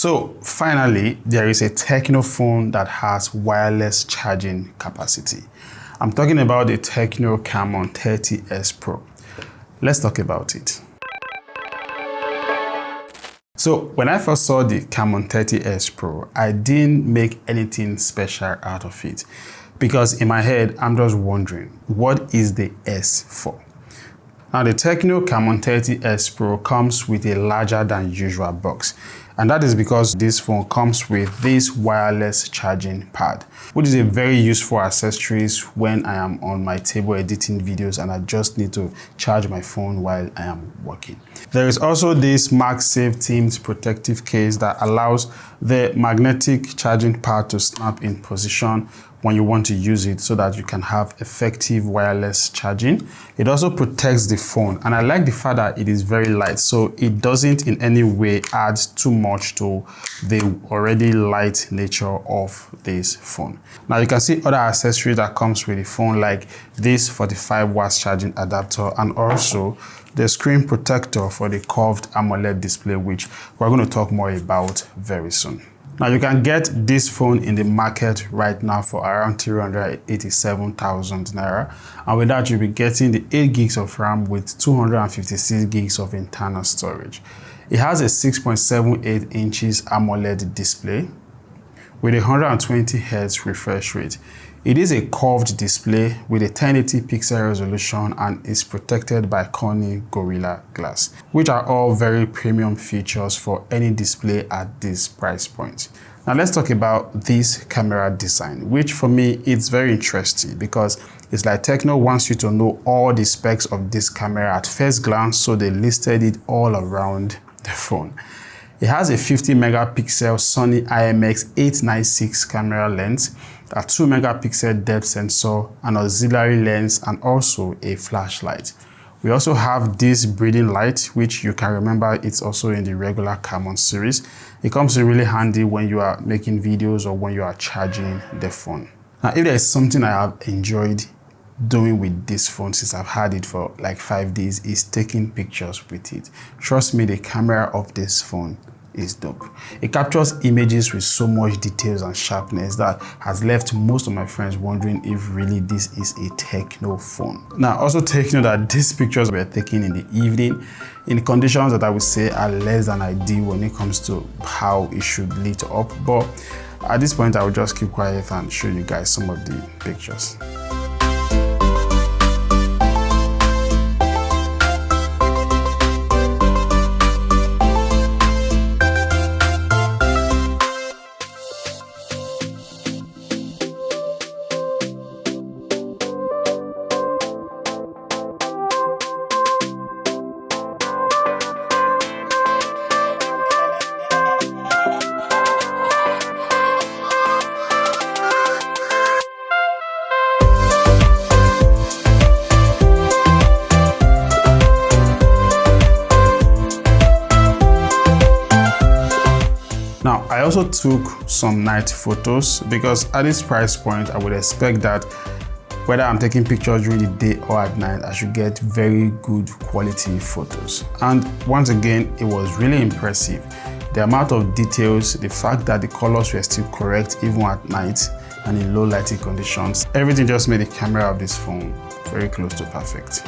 So finally, there is a TECNO phone that has wireless charging capacity. I'm talking about the TECNO Camon 30s Pro. Let's talk about it. So when I first saw the Camon 30s Pro, I didn't make anything special out of it because in my head, I'm just wondering, what is the S for? Now the TECNO Camon 30s Pro comes with a larger than usual box. And that is because this phone comes with this wireless charging pad, which is a very useful accessory when I am on my table editing videos and I just need to charge my phone while I am working. There is also this MagSafe themed protective case that allows the magnetic charging pad to snap in position when you want to use it so that you can have effective wireless charging. It also protects the phone, and I like the fact that it is very light, so it doesn't in any way add too much to the already light nature of this phone. Now you can see other accessories that comes with the phone, like this 45 watts charging adapter and also the screen protector for the curved AMOLED display, which we're going to talk more about very soon. Now you can get this phone in the market right now for around 387,000 naira, and with that you'll be getting the 8 gigs of RAM with 256 gigs of internal storage. It has a 6.78 inches AMOLED display with a 120 Hz refresh rate. It is a curved display with a 1080 pixel resolution and is protected by Corning Gorilla Glass, which are all very premium features for any display at this price point. Now let's talk about this camera design, which for me it's very interesting because it's like TECNO wants you to know all the specs of this camera at first glance, so they listed it all around the phone. It has a 50 megapixel Sony IMX896 camera lens, a 2 megapixel depth sensor, an auxiliary lens, and also a flashlight. We also have this breathing light, which you can remember it's also in the regular Camon series. It comes in really handy when you are making videos or when you are charging the phone. Now, if there is something I have enjoyed doing with this phone since I've had it for like 5 days, is taking pictures with it. Trust me, the camera of this phone is dope. It captures images with so much details and sharpness that has left most of my friends wondering if really this is a TECNO phone. Now also take note that these pictures were taken in the evening in conditions that I would say are less than ideal when it comes to how it should lit up, but at this point I will just keep quiet and show you guys some of the pictures. Now, I also took some night photos because at this price point, I would expect that whether I'm taking pictures during the day or at night, I should get very good quality photos. And once again, it was really impressive. The amount of details, the fact that the colors were still correct even at night and in low lighting conditions, everything just made the camera of this phone very close to perfect.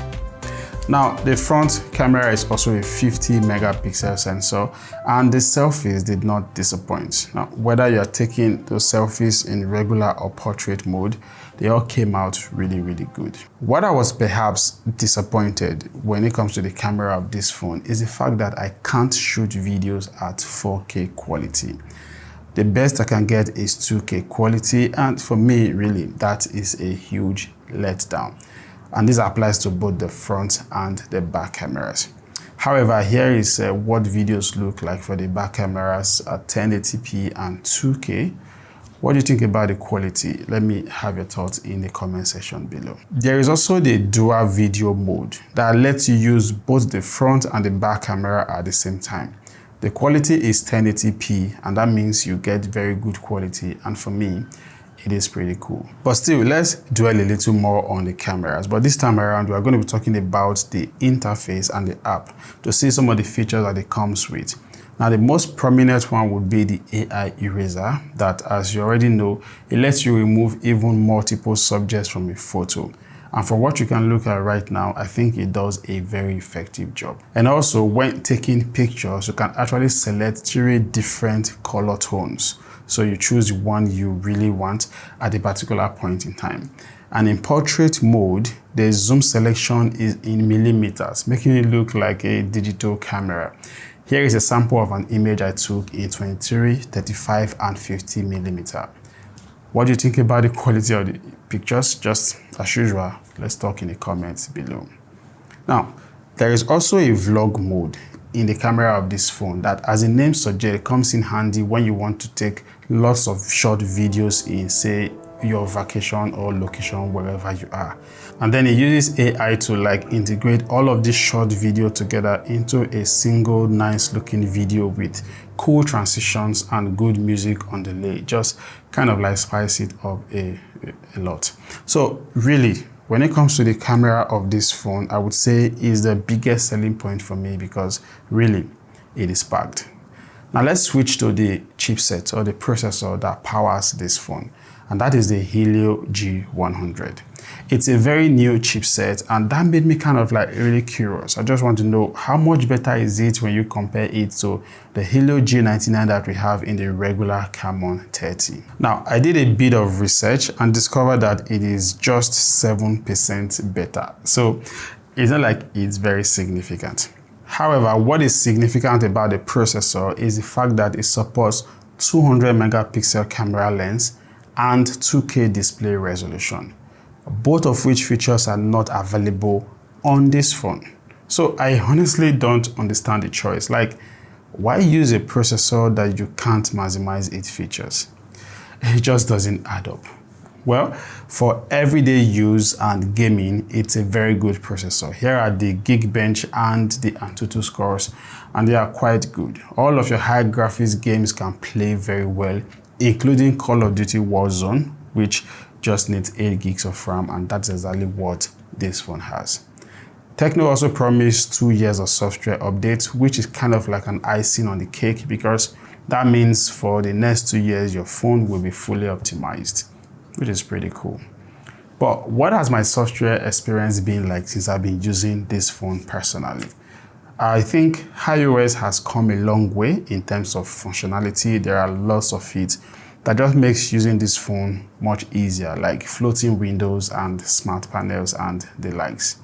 Now, the front camera is also a 50 megapixel sensor, and the selfies did not disappoint. Now, whether you're taking those selfies in regular or portrait mode, they all came out really, really good. What I was perhaps disappointed when it comes to the camera of this phone is the fact that I can't shoot videos at 4K quality. The best I can get is 2K quality, and for me, really, that is a huge letdown. And this applies to both the front and the back cameras. However, here is what videos look like for the back cameras at 1080p and 2K. What do you think about the quality? Let me have your thoughts in the comment section below. There is also the dual video mode that lets you use both the front and the back camera at the same time. The quality is 1080p, and that means you get very good quality, and for me, it is pretty cool. But still, let's dwell a little more on the cameras. But this time around, we are going to be talking about the interface and the app to see some of the features that it comes with. Now, the most prominent one would be the AI eraser that, as you already know, it lets you remove even multiple subjects from a photo. And for what you can look at right now, I think it does a very effective job. And also, when taking pictures, you can actually select 3 different color tones. So you choose one you really want at a particular point in time. And in portrait mode, the zoom selection is in millimeters, making it look like a digital camera. Here is a sample of an image I took in 23, 35, and 50 millimeter. What do you think about the quality of the pictures? Just as usual, let's talk in the comments below. Now, there is also a vlog mode in the camera of this phone that, as the name suggests, comes in handy when you want to take lots of short videos in, say, your vacation or location wherever you are. And then it uses AI to like integrate all of this short video together into a single nice looking video with cool transitions and good music on delay. Just kind of like spice it up a lot. So really, when it comes to the camera of this phone, I would say is the biggest selling point for me because really it is packed. Now let's switch to the chipset or the processor that powers this phone, and that is the Helio G100. It's a very new chipset, and that made me kind of like really curious. I just want to know how much better is it when you compare it to the Helio G99 that we have in the regular Camon 30. Now, I did a bit of research and discovered that it is just 7% better. So it's not like it's very significant. However, what is significant about the processor is the fact that it supports 200 megapixel camera lens and 2K display resolution, both of which features are not available on this phone. So I honestly don't understand the choice. Like, why use a processor that you can't maximize its features? It just doesn't add up. Well, for everyday use and gaming, it's a very good processor. Here are the Geekbench and the Antutu scores, and they are quite good. All of your high graphics games can play very well, including Call of Duty Warzone, which just needs 8 gigs of RAM, and that's exactly what this phone has. TECNO also promised 2 years of software updates, which is kind of like an icing on the cake because that means for the next 2 years, your phone will be fully optimized, which is pretty cool. But what has my software experience been like since I've been using this phone personally? I think iOS has come a long way in terms of functionality. There are lots of it that just makes using this phone much easier, like floating windows and smart panels and the likes.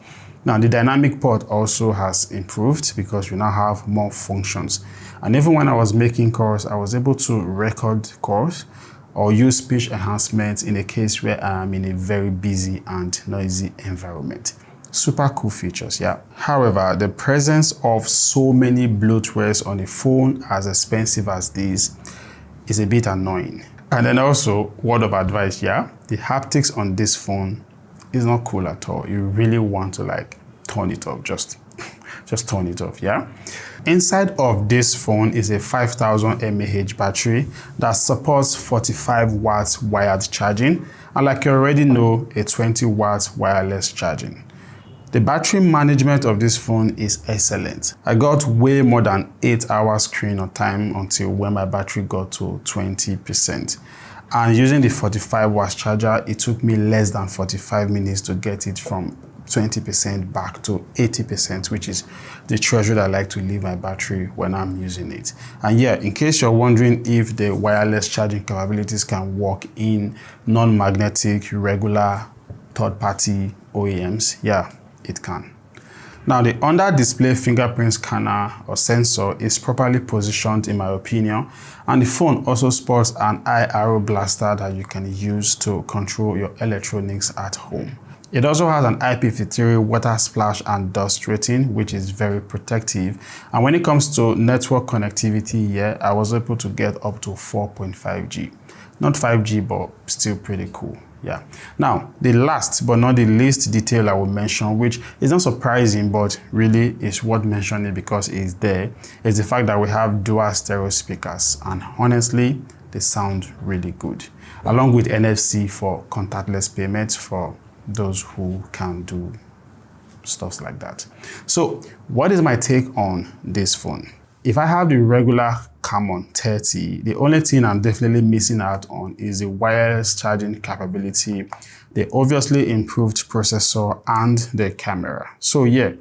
Now, the dynamic port also has improved because we now have more functions. And even when I was making calls, I was able to record calls or use speech enhancement in a case where I'm in a very busy and noisy environment. Super cool features, yeah. However, the presence of so many bloatwares on a phone as expensive as this is a bit annoying. And then also, word of advice, yeah, the haptics on this phone is not cool at all. You really want to like turn it off, just turn it off, yeah. Inside of this phone is a 5000 mAh battery that supports 45 watts wired charging, and like you already know, a 20 watts wireless charging. The battery management of this phone is excellent. I got way more than 8 hours screen on time until when my battery got to 20%. And using the 45 watts charger, it took me less than 45 minutes to get it from 20% back to 80%, which is the threshold I like to leave my battery when I'm using it. And yeah, in case you're wondering if the wireless charging capabilities can work in non-magnetic, regular, third-party OEMs, yeah, it can. Now, the under-display fingerprint scanner or sensor is properly positioned in my opinion, and the phone also sports an eye arrow blaster that you can use to control your electronics at home. It also has an IP53 water splash and dust rating, which is very protective. And when it comes to network connectivity here, I was able to get up to 4.5G. Not 5G, but still pretty cool. Yeah. Now, the last but not the least detail I will mention, which is not surprising, but really is worth mentioning because it's there, is the fact that we have dual stereo speakers. And honestly, they sound really good. Along with NFC for contactless payments for those who can do stuff like that. So, what is my take on this phone? if I have the regular Camon 30, the only thing I'm definitely missing out on is the wireless charging capability, the obviously improved processor, and the camera. So yeah,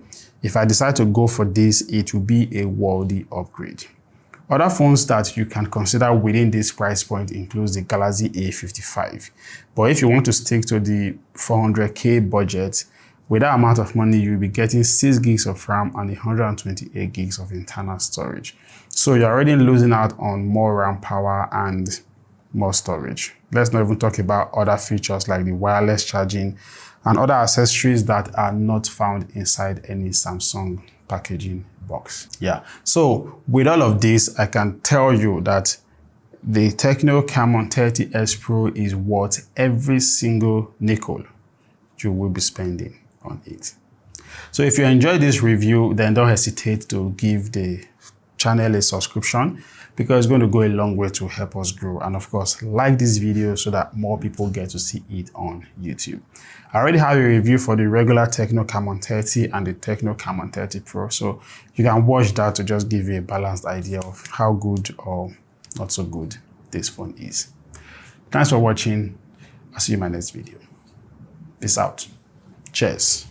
if I decide to go for this, it will be a worthy upgrade. Other phones that you can consider within this price point includes the Galaxy A25. But if you want to stick to the 400k budget, with that amount of money, you'll be getting 6 gigs of RAM and 128 gigs of internal storage. So you're already losing out on more RAM power and more storage. Let's not even talk about other features like the wireless charging and other accessories that are not found inside any Samsung packaging box. Yeah, so with all of this, I can tell you that the TECNO Camon 30s Pro is worth every single nickel you will be spending on it. So if you enjoyed this review, then don't hesitate to give the channel a subscription, because it's going to go a long way to help us grow. And of course, like this video so that more people get to see it on YouTube. I already have a review for the regular TECNO Camon 30 and the TECNO Camon 30 Pro, so you can watch that to just give you a balanced idea of how good or not so good this phone is. Thanks for watching. I'll see you in my next video. Peace out. Cheers.